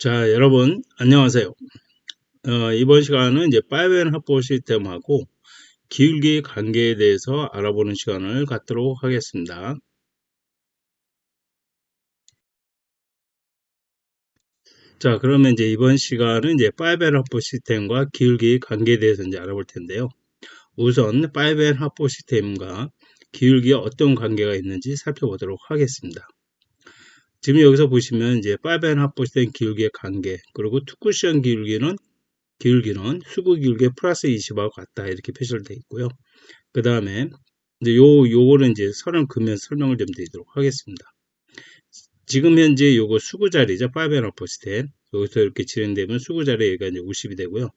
자, 여러분, 안녕하세요. 이번 시간은 이제 파이브 합보 시스템하고 기울기 관계에 대해서 알아보는 시간을 갖도록 하겠습니다. 자, 그러면 이제 이번 시간은 이제 파이브 합보 시스템과 기울기 관계에 대해서 이제 알아볼 텐데요. 우선 파이브 합보 시스템과 기울기에 어떤 관계가 있는지 살펴보도록 하겠습니다. 지금 여기서 보시면 이제 파이브 합보 시스템 기울기의 관계, 그리고 투쿠션 기울기는 수구 기울기 플러스 20하고 같다 이렇게 표시를 되어 있고요. 그 다음에 이제 요거는 이제 선을 그으면서 설명을 좀 드리도록 하겠습니다. 지금 현재 요거 수구 자리죠. 파이브 앤 어퍼 시스템. 여기서 이렇게 진행되면 수구 자리 얘가 이제 50이 되고요.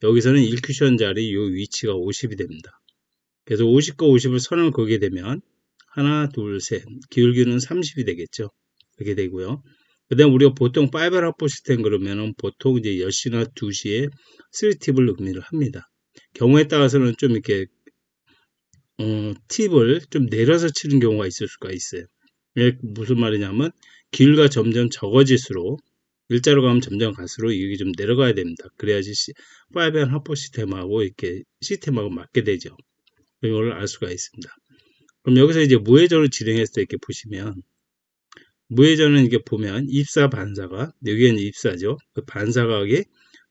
여기서는 1쿠션 자리 요 위치가 50이 됩니다. 그래서 50과 50을 선을 그게 되면 하나, 둘, 셋. 기울기는 30이 되겠죠. 이렇게 되고요. 그 다음 우리가 보통 파이브 앤 어퍼 시스템 그러면은 보통 이제 10시나 2시에 3팁을 의미를 합니다. 경우에 따라서는 좀 이렇게 팁을 좀 내려서 치는 경우가 있을 수가 있어요. 이게 무슨 말이냐면 길이가 점점 적어질수록 일자로 가면 점점 갈수록 이게 좀 내려가야 됩니다. 그래야지 파이브 앤 하프 시스템하고 이렇게 시스템하고 맞게 되죠. 이걸 알 수가 있습니다. 그럼 여기서 이제 무회전을 진행했을 때 이렇게 보시면 무회전은 이게 보면 입사 반사가 여기에 이제 입사죠. 그 반사각이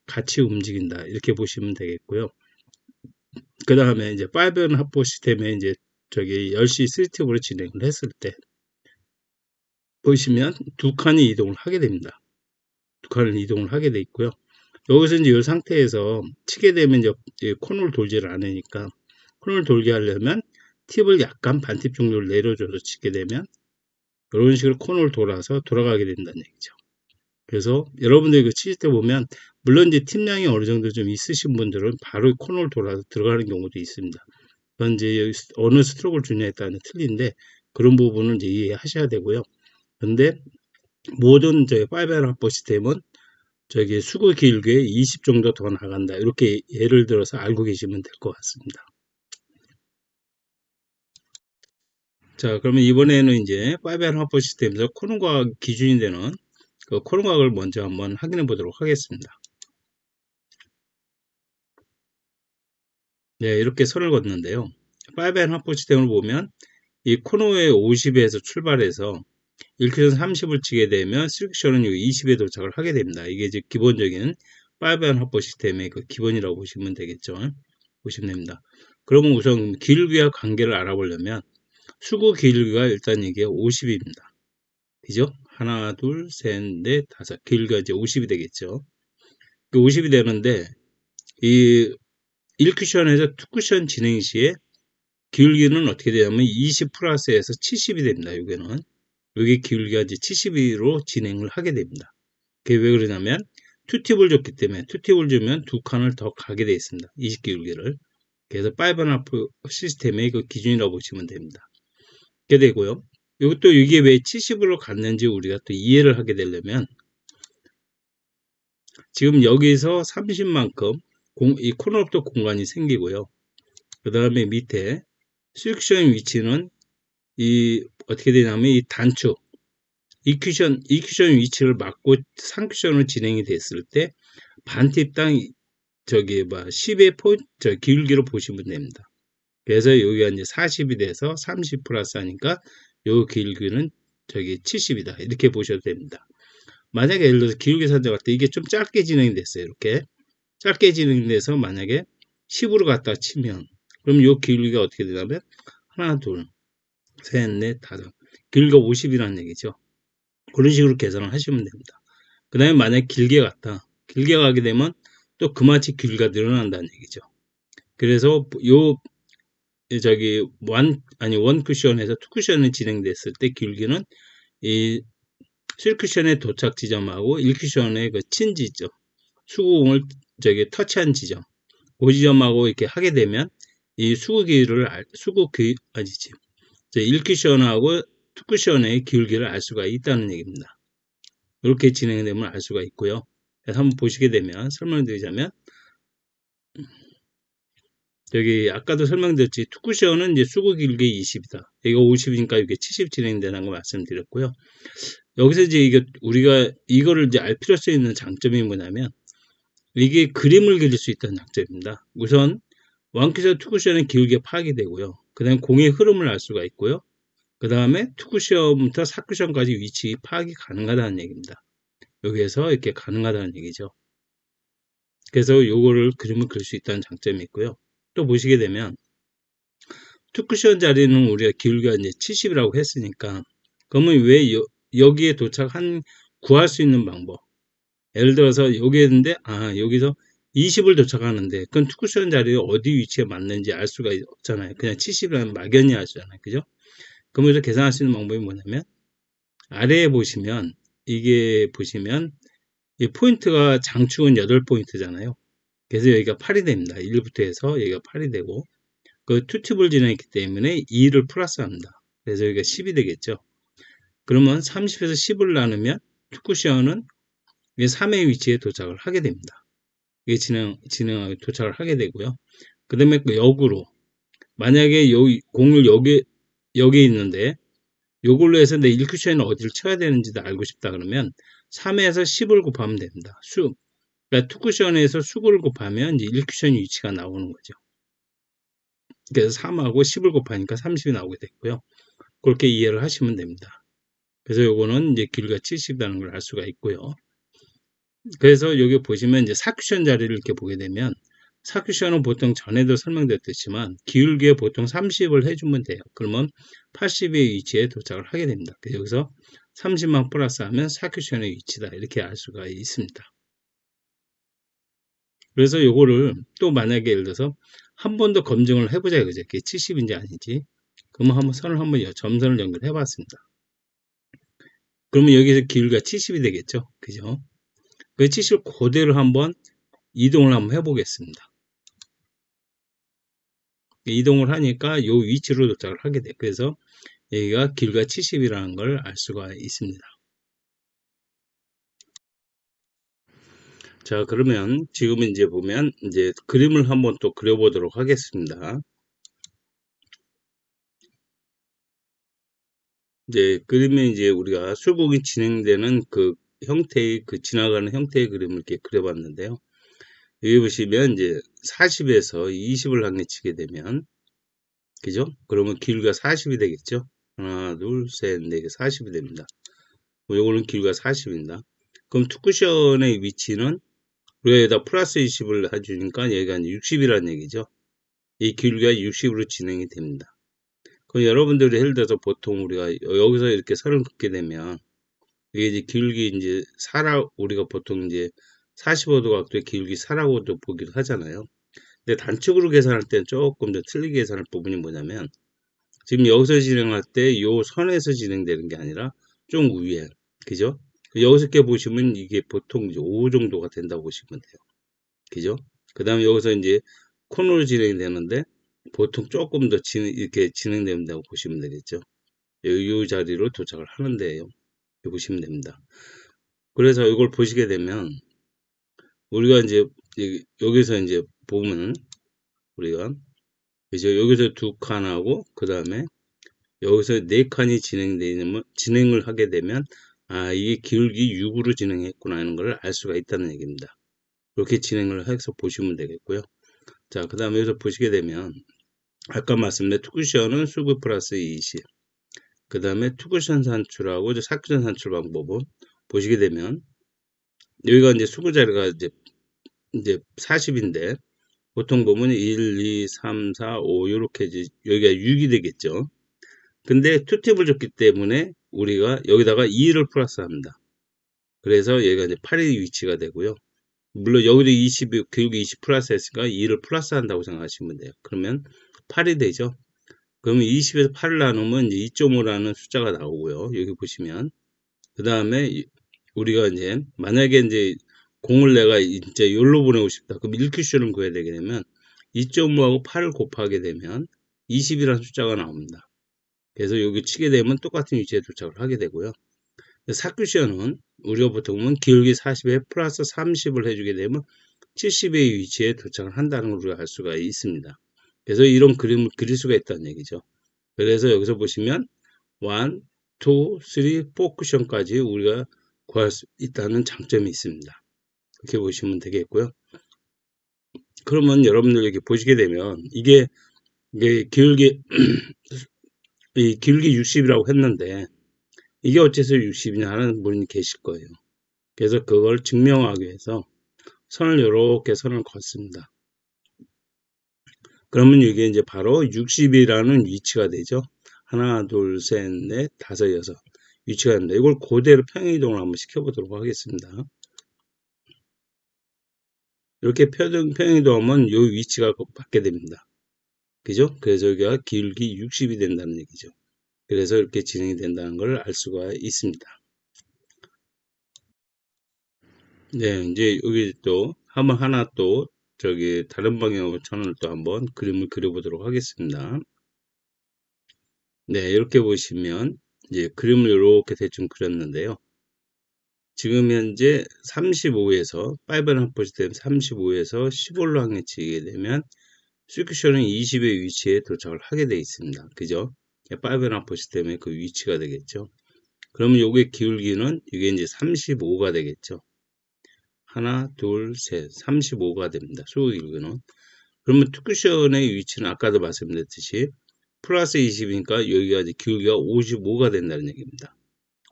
같이 움직인다 이렇게 보시면 되겠고요. 그 다음에 이제 파이브 앤 하프 시스템에 이제 저기 10시 스리팁으로 진행을 했을 때 보시면 두 칸이 이동을 하게 됩니다. 두 칸을 이동을 하게 돼 있고요. 여기서 이제 이 상태에서 치게 되면 이제 코너를 돌지를 않으니까 코너를 돌게 하려면 팁을 약간 반팁 정도를 내려줘서 치게 되면 이런 식으로 코너를 돌아서 돌아가게 된다는 얘기죠. 그래서 여러분들 이거 치실 때 보면 물론 이제 팁량이 어느 정도 좀 있으신 분들은 바로 코너를 돌아서 들어가는 경우도 있습니다. 그건 이제 어느 스트로크를 주냐에 따라 틀린데 그런 부분은 이제 이해하셔야 되고요. 근데 모든 저희 파이브 앤 합보 시스템은 저기 수구 기울기에 20 정도 더 나간다. 이렇게 예를 들어서 알고 계시면 될 것 같습니다. 자, 그러면 이번에는 이제 파이브 앤 합보 시스템에서 코너각 기준이 되는 그 코너각을 먼저 한번 확인해 보도록 하겠습니다. 네, 이렇게 선을 걷는데요. 파이브 앤 합보 시스템을 보면 이 코너에 50에서 출발해서 1큐션 30을 치게 되면 실크션은 20에 도착을 하게 됩니다. 이게 이제 기본적인 파이브 앤 합보 시스템의 그 기본이라고 보시면 되겠죠. 보시면 됩니다. 그러면 우선 기울기와 관계를 알아보려면 수구 기울기가 일단 이게 50입니다. 그죠? 하나, 둘, 셋, 넷, 다섯. 기울기가 이제 50이 되겠죠. 50이 되는데 이 1쿠션에서 2쿠션 진행 시에 기울기는 어떻게 되냐면 20 플러스에서 70이 됩니다. 여기는. 여기 기울기가 이제 70으로 진행을 하게 됩니다. 그게 왜 그러냐면 투팁을 줬기 때문에 투팁을 주면 두 칸을 더 가게 되어 있습니다. 20 기울기를. 그래서 파이브 앤 하프 시스템의 그 기준이라고 보시면 됩니다. 그렇게 되고요. 이것도 이게 왜 70으로 갔는지 우리가 또 이해를 하게 되려면 지금 여기서 30만큼 이 코너업도 공간이 생기고요. 그 다음에 밑에 수익션 위치는 이 어떻게 되냐면 이 단축 이큐션 위치를 맞고 3쿠션으로 진행이 됐을 때 반팁당 저기 10의 기울기로 보시면 됩니다. 그래서 여기가 이제 40이 돼서 30 플러스 하니까 요 기울기는 저기 70이다. 이렇게 보셔도 됩니다. 만약에 예를 들어서 기울기 산정할 때 이게 좀 짧게 진행이 됐어요. 이렇게 짧게 진행돼서 만약에 10으로 갖다 치면 그럼 요 기울기가 어떻게 되냐면 하나, 둘, 셋, 넷, 다섯. 기울기가 50이라는 얘기죠. 그런 식으로 계산을 하시면 됩니다. 그 다음에 만약에 길게 갔다. 길게 가게 되면 또 그만치 길이가 늘어난다는 얘기죠. 그래서 요 저기 원 쿠션에서 투 쿠션이 진행됐을 때 기울기는 이 7쿠션의 도착 지점하고 1쿠션의 그 친 지점, 수구공을 저기 터치한 지점, 그 지점하고 이렇게 하게 되면 이 아니지. 1쿠션하고 2쿠션의 기울기를 알 수가 있다는 얘기입니다. 이렇게 진행되면 알 수가 있고요. 그래서 한번 보시게 되면 설명드리자면 여기 아까도 설명드렸지, 투쿠션은 이제 수구 길게 20이다. 이거 50이니까 이게 70 진행되는 거 말씀드렸고요. 여기서 이제 이게 우리가 이거를 이제 알 필요성 있는 장점이 뭐냐면 이게 그림을 그릴 수 있다는 장점입니다. 우선 원큐션 투쿠션은 길게 파악이 되고요. 그 다음에 공의 흐름을 알 수가 있고요. 그 다음에 투쿠션부터 사쿠션까지 위치 파악이 가능하다는 얘기입니다. 여기에서 이렇게 가능하다는 얘기죠. 그래서 요거를 그림을 그릴 수 있다는 장점이 있고요. 또 보시게 되면 투쿠션 자리는 우리가 기울기가 이제 70이라고 했으니까 그러면 왜 여기에 구할 수 있는 방법, 예를 들어서 여기 있는데 여기서 20을 도착하는데 그건 투쿠션 자리가 어디 위치에 맞는지 알 수가 없잖아요. 그냥 70이라는 막연히 아시잖아요. 그죠? 그러면서 계산할 수 있는 방법이 뭐냐면 아래에 보시면 이게 보시면 이 포인트가 장축은 8포인트잖아요. 그래서 여기가 8이 됩니다. 1부터 해서 여기가 8이 되고 그 투팁을 진행했기 때문에 2를 플러스합니다. 그래서 여기가 10이 되겠죠. 그러면 30에서 10을 나누면 투쿠션은 3의 위치에 도착을 하게 됩니다. 이게 진행하게 도착을 하게 되고요. 그 다음에 역으로 만약에 여기 공을 여기 있는데 요걸로 해서 내 1쿠션은 어디를 쳐야 되는지도 알고 싶다 그러면 3에서 10을 곱하면 됩니다. 그러니까 투쿠션에서 수구를 곱하면 이제 1쿠션 위치가 나오는 거죠. 그래서 3하고 10을 곱하니까 30이 나오게 됐고요. 그렇게 이해를 하시면 됩니다. 그래서 요거는 이제 길이가 70이라는 걸 알 수가 있고요. 그래서 여기 보시면 이제 사쿠션 자리를 이렇게 보게 되면 사쿠션은 보통 전에도 설명드렸지만 기울기에 보통 30을 해주면 돼요. 그러면 80의 위치에 도착을 하게 됩니다. 그래서 여기서 30만 플러스하면 사쿠션의 위치다 이렇게 알 수가 있습니다. 그래서 요거를 또 만약에 예를 들어서 한 번 더 검증을 해보자 이거죠. 그게 70인지 아닌지. 그러면 한번 점선을 연결해 봤습니다. 그러면 여기서 기울기가 70이 되겠죠. 그죠? 그 70을 그대로 한번 이동을 한번 해보겠습니다. 이동을 하니까 요 위치로 도착을 하게 돼요. 그래서 여기가 길이가 70이라는 걸 알 수가 있습니다. 자, 그러면 지금은 이제 보면 이제 그림을 한번 또 그려보도록 하겠습니다. 이제 그림에 이제 우리가 술곡이 진행되는 그 형태의 지나가는 형태의 그림을 이렇게 그려봤는데요. 여기 보시면 이제 40에서 20을 항해치게 되면 그죠? 그러면 길이가 40이 되겠죠? 하나, 둘, 셋, 넷, 40이 됩니다. 요거는 길이가 40입니다. 그럼 투쿠션의 위치는 우리가 여기다 플러스 20을 해주니까 여기가 60이라는 얘기죠. 이 길이가 60으로 진행이 됩니다. 그럼 여러분들이 예를 들어서 보통 우리가 여기서 이렇게 선을 긋게 되면 이게 이제 길기 이제 우리가 보통 이제 45도 각도의 길기 4라고도 보기도 하잖아요. 근데 단축으로 계산할 때는 조금 더 틀리게 계산할 부분이 뭐냐면 지금 여기서 진행할 때 요 선에서 진행되는 게 아니라 좀 위에, 그죠? 여기서 이렇게 보시면 이게 보통 이제 5 정도가 된다고 보시면 돼요. 그죠? 그 다음에 여기서 이제 코너로 진행되는데 보통 조금 더 이렇게 진행된다고 보시면 되겠죠. 이 자리로 도착을 하는데요. 보시면 됩니다. 그래서 이걸 보시게 되면 우리가 이제 여기서 이제 보면 우리가 이제 여기서 2칸하고 그 다음에 여기서 4칸이 진행을 하게 되면 이게 기울기 6으로 진행했구나 하는 걸 알 수가 있다는 얘기입니다. 이렇게 진행을 해서 보시면 되겠고요. 자, 그 다음에 여기서 보시게 되면 아까 말씀드린 투쿠션은 수구 플러스 20. 그 다음에 투쿠션 산출하고 사쿠션 산출 방법은 보시게 되면 여기가 이제 수구 자리가 이제 40인데 보통 보면 1, 2, 3, 4, 5 이렇게 여기가 6이 되겠죠. 근데 투팁을 줬기 때문에 우리가 여기다가 2를 플러스합니다. 그래서 여기가 이제 8의 위치가 되고요. 물론 여기도 20, 교육이 20 플러스 했으니까 2를 플러스 한다고 생각하시면 돼요. 그러면 8이 되죠. 그러면 20에서 8을 나누면 이제 2.5라는 숫자가 나오고요. 여기 보시면. 그 다음에 우리가 이제 만약에 이제 공을 내가 이제 여기로 보내고 싶다. 그럼 1큐션을 구해야 되게 되면 2.5하고 8을 곱하게 되면 20이라는 숫자가 나옵니다. 그래서 여기 치게 되면 똑같은 위치에 도착을 하게 되고요. 사큐션은 우리가 보통 보면 기울기 40에 플러스 30을 해주게 되면 70의 위치에 도착을 한다는 걸 우리가 알 수가 있습니다. 그래서 이런 그림을 그릴 수가 있다는 얘기죠. 그래서 여기서 보시면 1, 2, 3, 4 쿠션까지 우리가 구할 수 있다는 장점이 있습니다. 이렇게 보시면 되겠고요. 그러면 여러분들 여기 보시게 되면 이게 길게 이 길게 60이라고 했는데 이게 어째서 60이냐 하는 분이 계실 거예요. 그래서 그걸 증명하기 위해서 선을 이렇게 선을 걷습니다. 그러면 이게 이제 바로 60이라는 위치가 되죠. 하나, 둘, 셋, 넷, 다섯, 여섯 위치가 됩니다. 이걸 그대로 평행이동을 한번 시켜보도록 하겠습니다. 이렇게 평행이동하면 이 위치가 받게 됩니다. 그죠? 그래서 여기가 길기 60이 된다는 얘기죠. 그래서 이렇게 진행이 된다는 걸 알 수가 있습니다. 네, 이제 여기 또 한번 하나 또 저기 다른 방향으로 천을 또 한번 그림을 그려보도록 하겠습니다. 네, 이렇게 보시면 이제 그림을 이렇게 대충 그렸는데요. 지금 현재 35에서 5.5 때문에 35에서 15로 항해치게 되면 슈크션은 20의 위치에 도착을 하게 되어 있습니다. 그죠? 5.5 때문에 그 위치가 되겠죠. 그러면 요게 기울기는 이게 이제 35가 되겠죠. 하나, 둘, 셋, 35가 됩니다. 수의 기울기는. 그러면 투쿠션의 위치는 아까도 말씀드렸듯이 플러스 20이니까 여기가 이제 기울기가 55가 된다는 얘기입니다.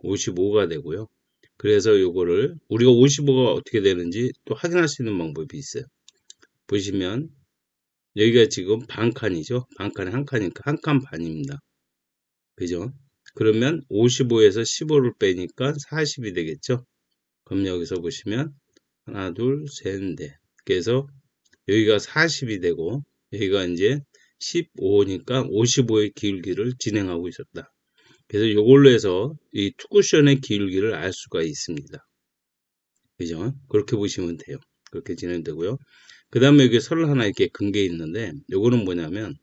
55가 되고요. 그래서 요거를 우리가 55가 어떻게 되는지 또 확인할 수 있는 방법이 있어요. 보시면 여기가 지금 반 칸이죠. 반 칸에 한 칸이니까 한 칸 반입니다. 그죠? 그러면 55에서 15를 빼니까 40이 되겠죠. 그럼 여기서 보시면 하나, 둘, 셋, 넷. 그래서 여기가 40이 되고 여기가 이제 15니까 55의 기울기를 진행하고 있었다. 그래서 이걸로 해서 이 투쿠션의 기울기를 알 수가 있습니다. 그죠? 그렇게 보시면 돼요. 그렇게 진행되고요. 그 다음에 여기 선을 하나 이렇게 근 게 있는데 요거는 뭐냐면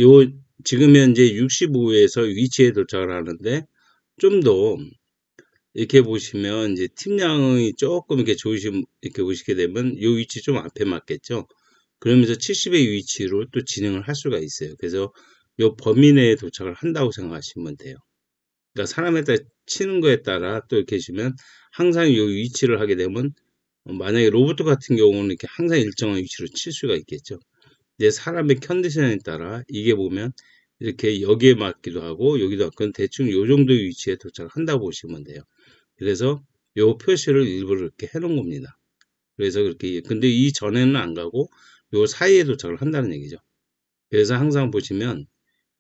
요 지금 현재 65에서 위치에 도착을 하는데 좀 더 이렇게 보시면 이제 팀량이 조금 이렇게 이렇게 보시게 되면 요 위치 좀 앞에 맞겠죠. 그러면서 70의 위치로 또 진행을 할 수가 있어요. 그래서 요 범위 내에 도착을 한다고 생각하시면 돼요. 그러니까 사람에 따라 치는 거에 따라 또 이렇게 주면 항상 요 위치를 하게 되면 만약에 로봇 같은 경우는 이렇게 항상 일정한 위치로 칠 수가 있겠죠. 이제 사람의 컨디션에 따라 이게 보면 이렇게 여기에 맞기도 하고 여기도 맞고 대충 요 정도의 위치에 도착을 한다고 보시면 돼요. 그래서 요 표시를 일부러 이렇게 해 놓은 겁니다. 그래서 그렇게 근데 이 전에는 안 가고 요 사이에 도착을 한다는 얘기죠. 그래서 항상 보시면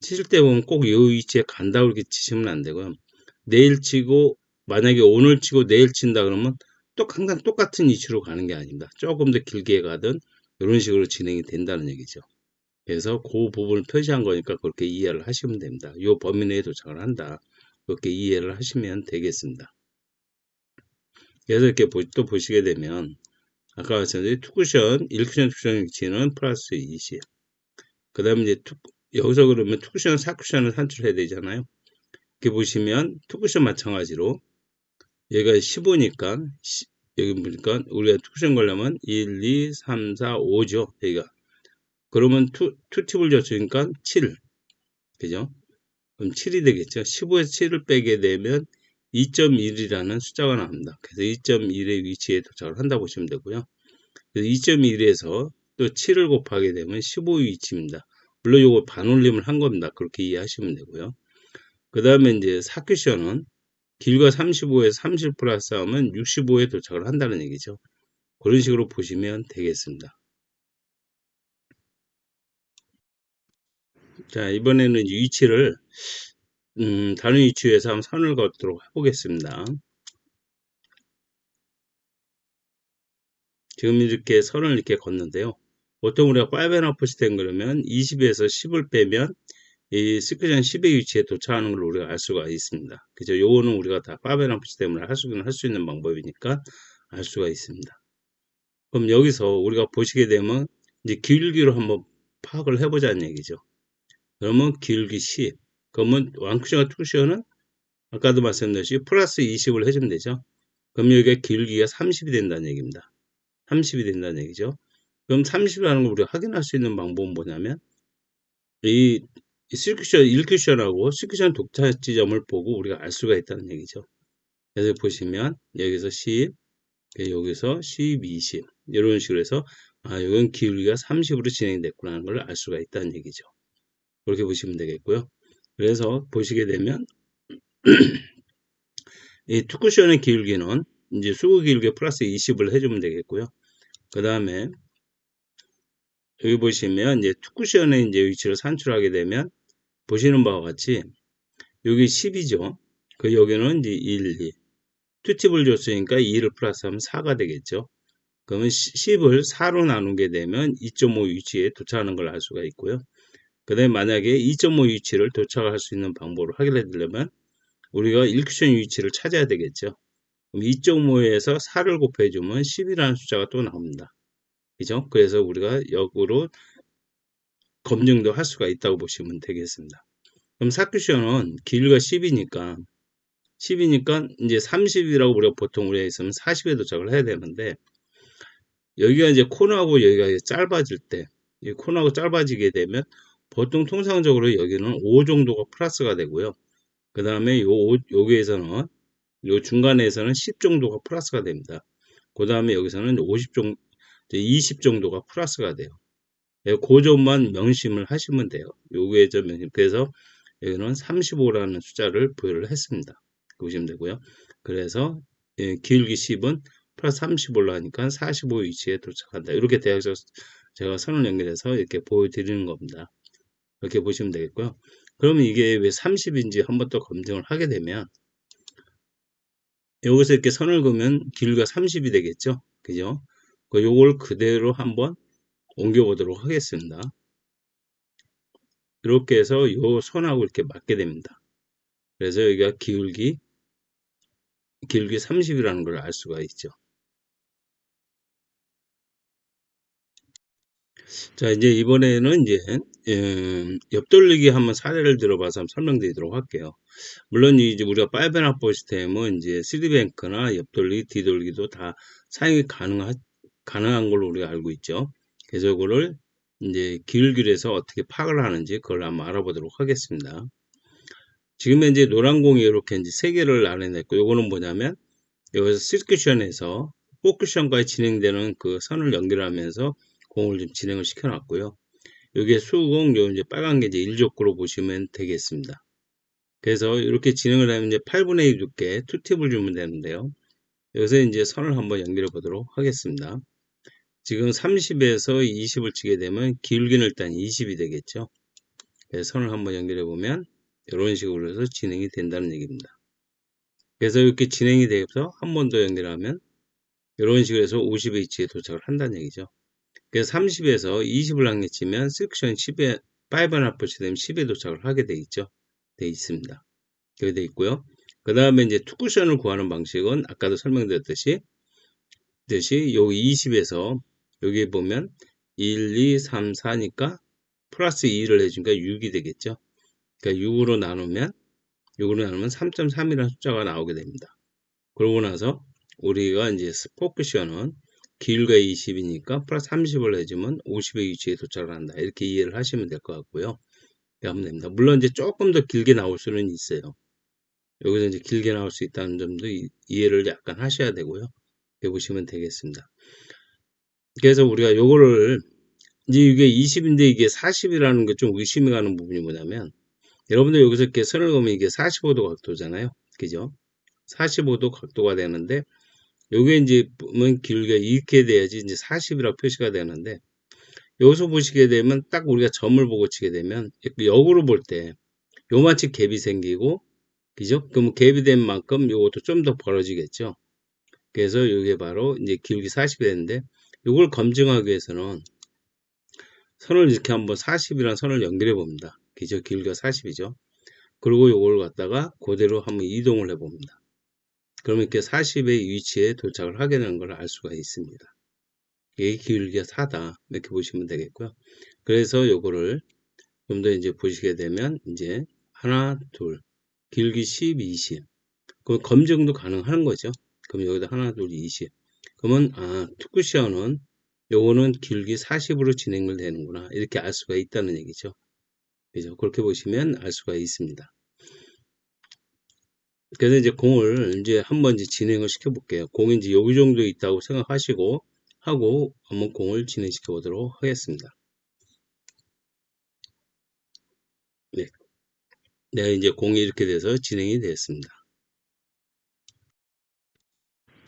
치실 때 보면 꼭 요 위치에 간다고 이렇게 치시면 안 되고요. 내일 치고 만약에 오늘 치고 내일 친다 그러면 또 항상 똑같은 위치로 가는 게 아닙니다. 조금 더 길게 가든 이런 식으로 진행이 된다는 얘기죠. 그래서 그 부분을 표시한 거니까 그렇게 이해를 하시면 됩니다. 요 범위 내에 도착을 한다. 그렇게 이해를 하시면 되겠습니다. 그래서 이렇게 또 보시게 되면 아까 말씀드린 2쿠션, 1쿠션 투쿠션 위치는 플러스 20. 그 다음에 이제 여기서 그러면 2쿠션, 4쿠션을 산출해야 되잖아요. 이렇게 보시면 2쿠션 마찬가지로 여기가 15니까 여기 보니까 우리가 2쿠션 걸려면 1, 2, 3, 4, 5죠. 여기가. 그러면 2팁을 줬으니까 7. 그죠? 그럼 7이 되겠죠. 15에서 7을 빼게 되면 2.1이라는 숫자가 나옵니다. 그래서 2.1의 위치에 도착을 한다고 보시면 되고요. 그래서 2.1에서 또 7을 곱하게 되면 15의 위치입니다. 물론 이거 반올림을 한 겁니다. 그렇게 이해하시면 되고요. 그 다음에 이제 4큐션은 길과 35에서 30 플러스 하면 65에 도착을 한다는 얘기죠. 그런 식으로 보시면 되겠습니다. 자, 이번에는 위치를 다른 위치에서 한번 선을 걷도록 해보겠습니다. 지금 이렇게 선을 이렇게 걷는데요. 보통 우리가 5.5 시스템 그러면 20에서 10을 빼면 이 스크전 10의 위치에 도착하는 걸 우리가 알 수가 있습니다. 그죠? 요거는 우리가 다 5.5 시스템을 할 수 있는 방법이니까 알 수가 있습니다. 그럼 여기서 우리가 보시게 되면 이제 길기로 한번 파악을 해보자는 얘기죠. 그러면 길기 10. 그러면 1쿠션과 2쿠션은 아까도 말씀드렸듯이 플러스 20을 해주면 되죠. 그럼 여기가 길기가 30이 된다는 얘기입니다. 30이 된다는 얘기죠. 그럼 30이라는 걸 우리가 확인할 수 있는 방법은 뭐냐면, 이 시큐션, 1큐션하고 시큐션 독차 지점을 보고 우리가 알 수가 있다는 얘기죠. 그래서 보시면, 여기서 10, 여기서 10, 20. 이런 식으로 해서, 아, 이건 기울기가 30으로 진행됐구나 하는 걸 알 수가 있다는 얘기죠. 그렇게 보시면 되겠고요. 그래서 보시게 되면, 이 투쿠션의 기울기는 이제 수구 기울기 플러스 20을 해주면 되겠고요. 그 다음에 여기 보시면 이제 투쿠션의 이제 위치를 산출하게 되면 보시는 바와 같이 여기 10이죠. 그 여기는 이제 1, 2. 투팁을 줬으니까 2를 플러스하면 4가 되겠죠. 그러면 10을 4로 나누게 되면 2.5 위치에 도착하는 걸 알 수가 있고요. 그 다음에 만약에 2.5 위치를 도착할 수 있는 방법을 확인해 주려면 우리가 1큐션 위치를 찾아야 되겠죠. 그럼 2.5에서 4를 곱해주면 10이라는 숫자가 또 나옵니다. 그죠? 그래서 우리가 역으로 검증도 할 수가 있다고 보시면 되겠습니다. 그럼 4큐션은 길이가 10이니까 이제 30이라고 우리가 보통 우리가 있으면 40에 도착을 해야 되는데 여기가 이제 코너하고 여기가 짧아질 때 이 코너하고 짧아지게 되면 보통 통상적으로 여기는 5 정도가 플러스가 되고요. 그 다음에 여기에서는 요 중간에서는 10 정도가 플러스가 됩니다. 그 다음에 여기서는 50 정도, 20 정도가 플러스가 돼요. 그 점만 명심을 하시면 돼요. 요게 좀 명심. 그래서 여기는 35라는 숫자를 부여를 했습니다. 보시면 되고요. 그래서 기울기 10은 플러스 35로 하니까 45 위치에 도착한다. 이렇게 대학에서 제가 선을 연결해서 이렇게 보여드리는 겁니다. 이렇게 보시면 되겠고요. 그러면 이게 왜 30인지 한번 또 검증을 하게 되면 여기서 이렇게 선을 그으면 길이가 30이 되겠죠. 그죠? 요걸 그대로 한번 옮겨 보도록 하겠습니다. 이렇게 해서 요 선하고 이렇게 맞게 됩니다. 그래서 여기가 기울기 30이라는 걸 알 수가 있죠. 자, 이제 이번에는 이제 옆돌리기 한번 사례를 들어봐서 한번 설명드리도록 할게요. 물론 이제 우리가 파이브앤하프 시스템은 이제 시디뱅크나 옆돌리기, 뒤돌리기도 다 사용이 가능한 걸로 우리가 알고 있죠. 그래서 그거를 이제 기울기를 해서 어떻게 파악을 하는지 그걸 한번 알아보도록 하겠습니다. 지금 현재 노란 공이 이렇게 이제 세 개를 나눠냈고, 요거는 뭐냐면 여기서 시큐션에서 포큐션까지 진행되는 그 선을 연결하면서 공을 좀 진행을 시켜놨고요. 여기에 수공, 요 이제 빨간 게 이제 1족구로 보시면 되겠습니다. 그래서 이렇게 진행을 하면 이제 8분의 1 두께 투팁을 주면 되는데요. 여기서 이제 선을 한번 연결해 보도록 하겠습니다. 지금 30에서 20을 치게 되면 기울기는 일단 20이 되겠죠. 그래서 선을 한번 연결해 보면 이런 식으로 해서 진행이 된다는 얘기입니다. 그래서 이렇게 진행이 돼서 한 번 더 연결하면 이런 식으로 해서 50의 위치에 도착을 한다는 얘기죠. 그래서 30에서 20을 항해치면 섹션 10에 5.5 되면 10에 도착을 하게 돼 있죠. 돼 있습니다. 그렇게 돼 있고요. 그 다음에 이제 투쿠션을 구하는 방식은 아까도 설명드렸듯이 여기 20에서 여기 보면 1, 2, 3, 4니까 플러스 2를 해주니까 6이 되겠죠. 그러니까 6으로 나누면 3.3이라는 숫자가 나오게 됩니다. 그러고 나서 우리가 이제 포크션은 길이가 20이니까 플러스 30을 해주면 50의 위치에 도착을 한다. 이렇게 이해를 하시면 될 것 같고요. 이렇게 하면 됩니다. 물론 이제 조금 더 길게 나올 수는 있어요. 여기서 이제 길게 나올 수 있다는 점도 이해를 약간 하셔야 되고요. 이렇게 보시면 되겠습니다. 그래서 우리가 요거를 이제 이게 20인데 이게 40이라는 게 좀 의심이 가는 부분이 뭐냐면 여러분들 여기서 이렇게 선을 그으면 이게 45도 각도잖아요. 그죠? 45도 각도가 되는데 요게 이제 보면 길이가 이렇게 돼야지 이제 40이라고 표시가 되는데 여기서 보시게 되면 딱 우리가 점을 보고 치게 되면 역으로 볼 때 요만치 갭이 생기고 그죠? 그럼 갭이 된 만큼 요것도 좀 더 벌어지겠죠. 그래서 이게 바로 이제 기울기 40이 되는데 이걸 검증하기 위해서는 선을 이렇게 한번 40이라는 선을 연결해 봅니다. 그죠? 기울기가 40이죠. 그리고 이걸 갖다가 그대로 한번 이동을 해 봅니다. 그러면 이렇게 40의 위치에 도착을 하게 되는 걸 알 수가 있습니다. 이게 기울기가 4다. 이렇게 보시면 되겠고요. 그래서 요거를 좀 더 이제 보시게 되면 이제 하나, 둘, 길기 10, 20. 그럼 검증도 가능한 거죠. 그럼 여기다 하나, 둘, 20. 그러면 투쿠션은 요거는 길기 40으로 진행을 되는구나. 이렇게 알 수가 있다는 얘기죠. 그죠? 그렇게 보시면 알 수가 있습니다. 그래서 이제 공을 이제 한번 이제 진행을 시켜 볼게요. 공이 이제 여기 정도 있다고 생각하시고 하고 한번 공을 진행시켜 보도록 하겠습니다. 네. 네, 이제 공이 이렇게 돼서 진행이 됐습니다.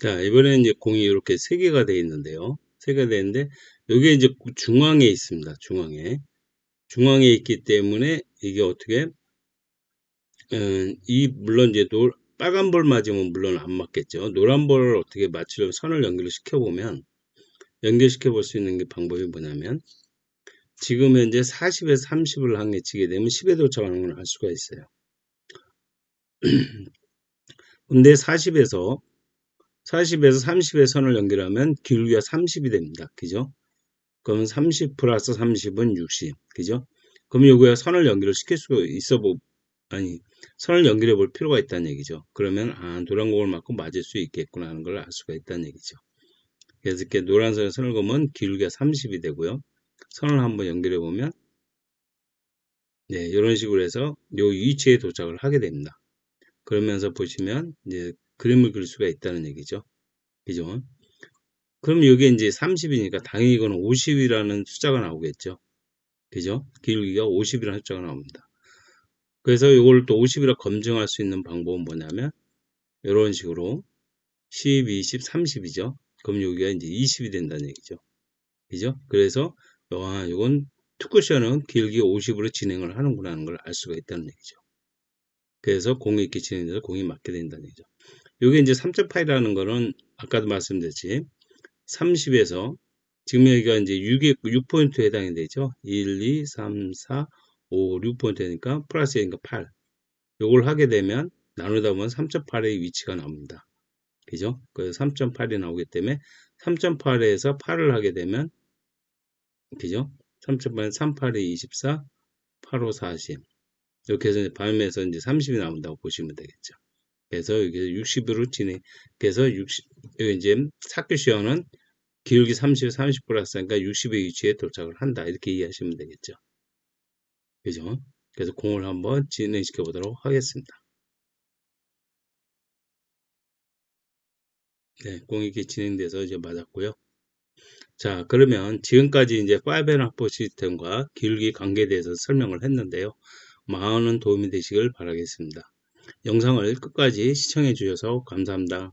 자, 이번에는 이제 공이 이렇게 3개가 되어 있는데요. 3개가 되는데, 여기에 이제 중앙에 있습니다. 중앙에. 중앙에 있기 때문에 이게 어떻게, 물론 이제 빨간 볼 맞으면 물론 안 맞겠죠. 노란 볼을 어떻게 맞추려고 선을 연결을 시켜보면, 연결시켜 볼 수 있는 게 방법이 뭐냐면, 지금 현재 40에서 30을 향해 치게 되면 10에 도착하는 걸 알 수가 있어요. 근데 40에서 30의 선을 연결하면 기울기가 30이 됩니다. 그죠? 그럼 30 플러스 30은 60. 그죠? 그럼 여기에 선을 연결을 시킬 수 아니, 선을 연결해 볼 필요가 있다는 얘기죠. 그러면, 노란 공을 맞고 맞을 수 있겠구나 하는 걸 알 수가 있다는 얘기죠. 그래서 이렇게 노란 선을 그으면 기울기가 30이 되고요. 선을 한번 연결해 보면, 네, 이런 식으로 해서 요 위치에 도착을 하게 됩니다. 그러면서 보시면, 이제 그림을 그릴 수가 있다는 얘기죠. 그죠? 그럼 여기 이제 30이니까 당연히 이거는 50이라는 숫자가 나오겠죠. 그죠? 기울기가 50이라는 숫자가 나옵니다. 그래서 이걸 또 50이라 검증할 수 있는 방법은 뭐냐면 이런 식으로 10, 20, 30이죠. 그럼 여기가 이제 20이 된다는 얘기죠. 그죠? 그래서 이건 투쿠션은 길기 50으로 진행을 하는구나 하는 걸 알 수가 있다는 얘기죠. 그래서 공이 이렇게 진행돼서 공이 맞게 된다는 얘기죠. 여기 이제 3.8이라는 거는 아까도 말씀드렸지 30에서 지금 여기가 이제 6포인트에 해당이 되죠. 1, 2, 3, 4, 5, 6포인트니까 플러스 그러니까 8. 요걸 하게 되면 나누다 보면 3.8의 위치가 나옵니다. 그죠? 그래서 3.8이 나오기 때문에 3.8에서 8을 하게 되면 그죠? 3.8, 38이 24, 85, 40. 이렇게 해서 반면에서 이제 30이 나온다고 보시면 되겠죠. 그래서 여기서 60으로 진행, 그래서 60, 여기 이제 사교 시험은 기울기 30, 30 플러스니까 60의 위치에 도착을 한다. 이렇게 이해하시면 되겠죠. 그죠? 그래서 공을 한번 진행시켜 보도록 하겠습니다. 네, 공이 이렇게 진행돼서 이제 맞았고요. 자, 그러면 지금까지 이제 5N 확보 시스템과 기울기 관계에 대해서 설명을 했는데요. 많은 도움이 되시길 바라겠습니다. 영상을 끝까지 시청해 주셔서 감사합니다.